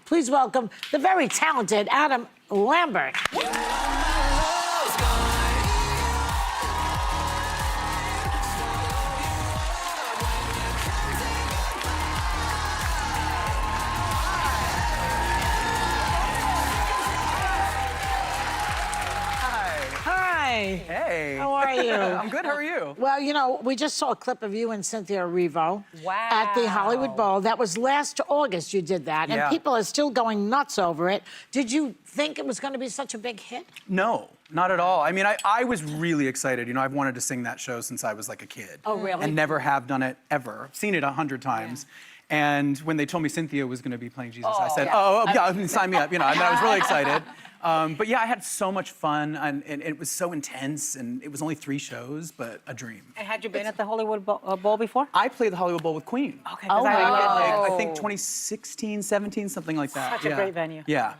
Please welcome the very talented Adam Lambert. Hey. How are you? I'm good, how are you? Well, you know, we just saw a clip of you and Cynthia Erivo at the Hollywood Bowl. That was last August you did that, and people are still going nuts over it. Did you think it was going to be such a big hit? No, not at all. I mean, I was really excited. You know, I've wanted to sing that show since I was like a kid. Oh, really? And never have done it ever. I've seen it 100 times. Yeah. And when they told me Cynthia was going to be playing Jesus, I said, sign me up. You know, I mean, I was really excited. But yeah, I had so much fun, and it was so intense, and it was only 3 shows, but a dream. And had you been at the Hollywood Bowl before? I played the Hollywood Bowl with Queen. Okay. I think 2016, 17, something like that. Such a great venue. Yeah.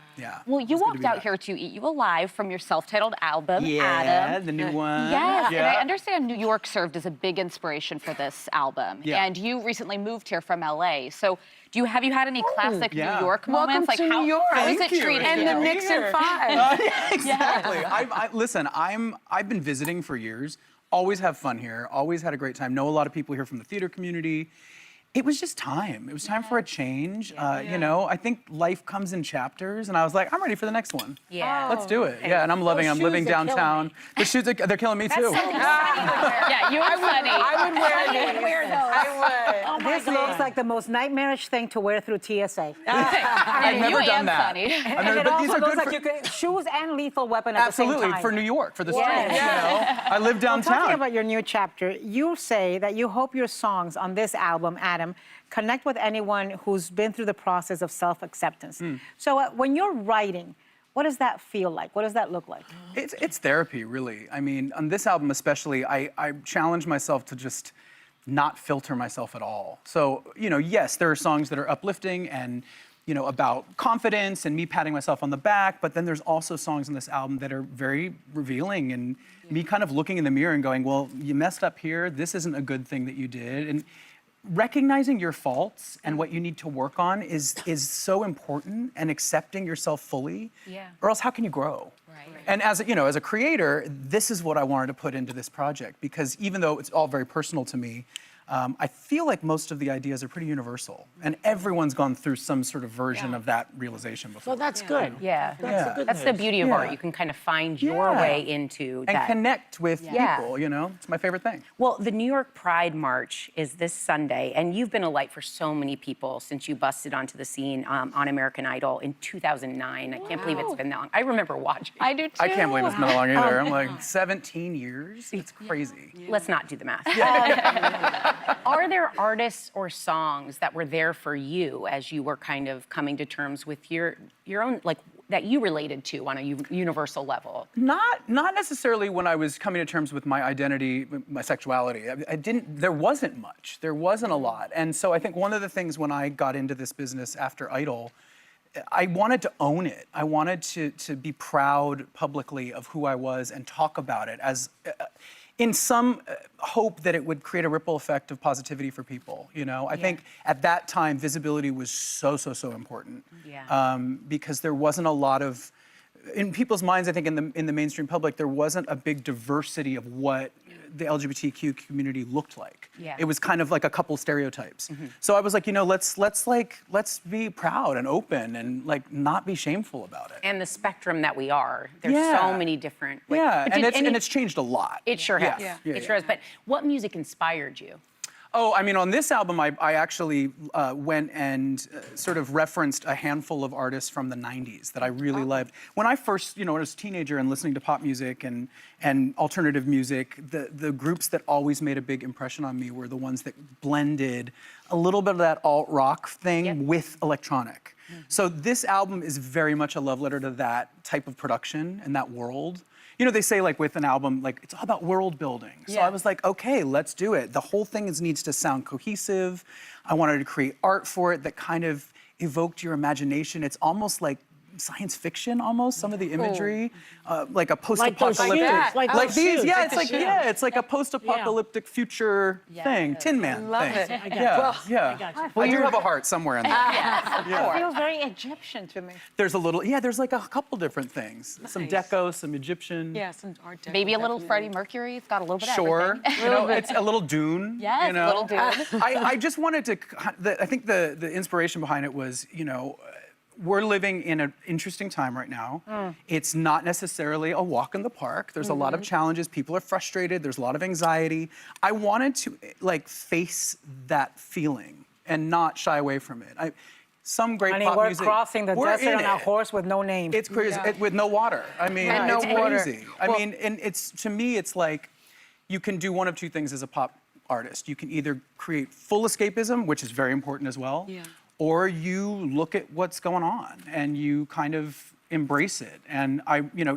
Well, you walked out here to Eat You Alive from your self-titled album, Adam. The new one. Yes, and I understand New York served as a big inspiration for this album. Yeah. And you recently moved here from LA. So have you had any classic New York moments? Welcome to New York. How is it treated And the Nixon 5. Exactly. Listen, I've been visiting for years. Always have fun here. Always had a great time. Know a lot of people here from the theater community. It was just time. It was time for a change. You know, I think life comes in chapters, and I was like, I'm ready for the next one. Yeah. Let's do it. Yeah, and I'm loving it. I'm living downtown. The shoes, they're killing me too. Yeah, you and Sunny. I would wear those. I would. This looks like the most nightmarish thing to wear through TSA. I've never done that. Sunny. And it also looks like you could shoes and lethal weapon at the same time. Absolutely, for New York, for the streets, you know. I live downtown. Talking about your new chapter, you say that you hope your songs on this album, Adam, connect with anyone who's been through the process of self-acceptance. So when you're writing, what does that feel like? What does that look like? It's therapy, really. I mean, on this album especially, I challenge myself to just not filter myself at all. So, you know, yes, there are songs that are uplifting and, you know, about confidence and me patting myself on the back, but then there's also songs on this album that are very revealing and me kind of looking in the mirror and going, well, you messed up here. This isn't a good thing that you did. And recognizing your faults and what you need to work on is so important, and accepting yourself fully, or else how can you grow? And as you know, as a creator, this is what I wanted to put into this project, because even though it's all very personal to me, I feel like most of the ideas are pretty universal, and everyone's gone through some sort of version of that realization before. Well, that's good. That's the beauty of art. You can kind of find your way into that. And connect with people, you know? It's my favorite thing. Well, the New York Pride March is this Sunday, and you've been a light for so many people since you busted onto the scene on American Idol in 2009. I can't believe it's been that long. I remember watching. I do too. I can't believe it's been that long either. I'm like, 17 years? It's crazy. Let's not do the math. Are there artists or songs that were there for you as you were kind of coming to terms with your own, like, that you related to on a universal level? Not necessarily when I was coming to terms with my identity, my sexuality. There wasn't much. There wasn't a lot. And so I think one of the things when I got into this business after Idol, I wanted to own it. I wanted to be proud publicly of who I was and talk about it as in some hope that it would create a ripple effect of positivity for people, you know? I think at that time, visibility was so important. Because there wasn't a lot of, in people's minds, I think in the mainstream public, there wasn't a big diversity of what the LGBTQ community looked like. It was kind of like a couple stereotypes. So I was like, you know, let's be proud and open and like not be shameful about it. And the spectrum that we are, there's so many different. Like, and it's changed a lot. It sure has. It sure has. But what music inspired you? Oh, I mean, on this album, I actually went and sort of referenced a handful of artists from the 90s that I really loved. When I first, you know, when I was a teenager and listening to pop music and alternative music, the groups that always made a big impression on me were the ones that blended a little bit of that alt-rock thing with electronic. So this album is very much a love letter to that type of production and that world. You know, they say, like, with an album, like, it's all about world building. So I was like, okay, let's do it. The whole thing needs to sound cohesive. I wanted to create art for it that kind of evoked your imagination. It's almost like science fiction almost. Some of the imagery, like a Like those post-apocalyptic, shoes, like those these. shoes. Yeah, it's like a post-apocalyptic future thing, Tin Man Love thing. it. Yeah. I do have a heart somewhere in there. It feels very Egyptian to me. There's a little, there's like a couple different things. Some deco, some Egyptian. Yeah, some art. Deco, Maybe a little definitely. Freddie Mercury. It's got a little bit of Sure, everything. you know, it's a little Dune. Yes, you know? little Dune. I just wanted to. I think the inspiration behind it was, we're living in an interesting time right now. It's not necessarily a walk in the park. There's a lot of challenges. People are frustrated. There's a lot of anxiety. I wanted to face that feeling and not shy away from it. Some great Honey, pop we're music. crossing the we're desert in on a it. horse with no name. It's crazy with no water. I mean, And no it's water. crazy. I mean, and it's, to me, it's like you can do one of two things as a pop artist. You can either create full escapism, which is very important as well, or you look at what's going on and you kind of embrace it. And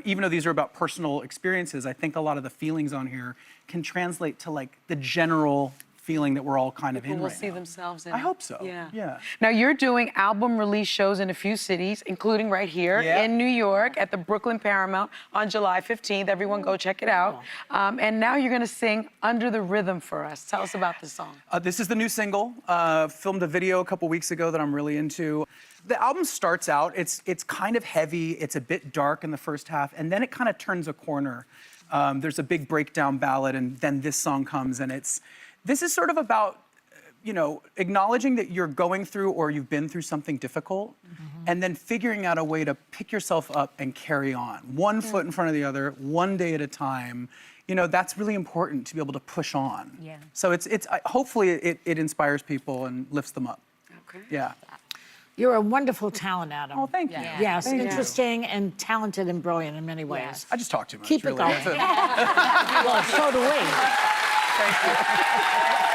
even though these are about personal experiences, I think a lot of the feelings on here can translate to like the general feeling that we're all kind of in People will right see now. themselves in I it. hope so. Yeah. Now you're doing album release shows in a few cities, including right here in New York at the Brooklyn Paramount on July 15th. Everyone go check it out. And now you're going to sing Under the Rhythm for us. Tell us about this song. This is the new single. Filmed a video a couple weeks ago that I'm really into. The album starts out, it's kind of heavy, it's a bit dark in the first half, and then it kind of turns a corner. There's a big breakdown ballad, and then this song comes, and this is sort of about, acknowledging that you're going through or you've been through something difficult, and then figuring out a way to pick yourself up and carry on. One foot in front of the other, one day at a time. That's really important to be able to push on. Yeah. So hopefully it inspires people and lifts them up. Okay. Yeah. You're a wonderful talent, Adam. Oh, thank you. Yes, Thank you. interesting and talented and brilliant in many ways. I just talk too much. Keep it really. going. Well, so do we. Thank you.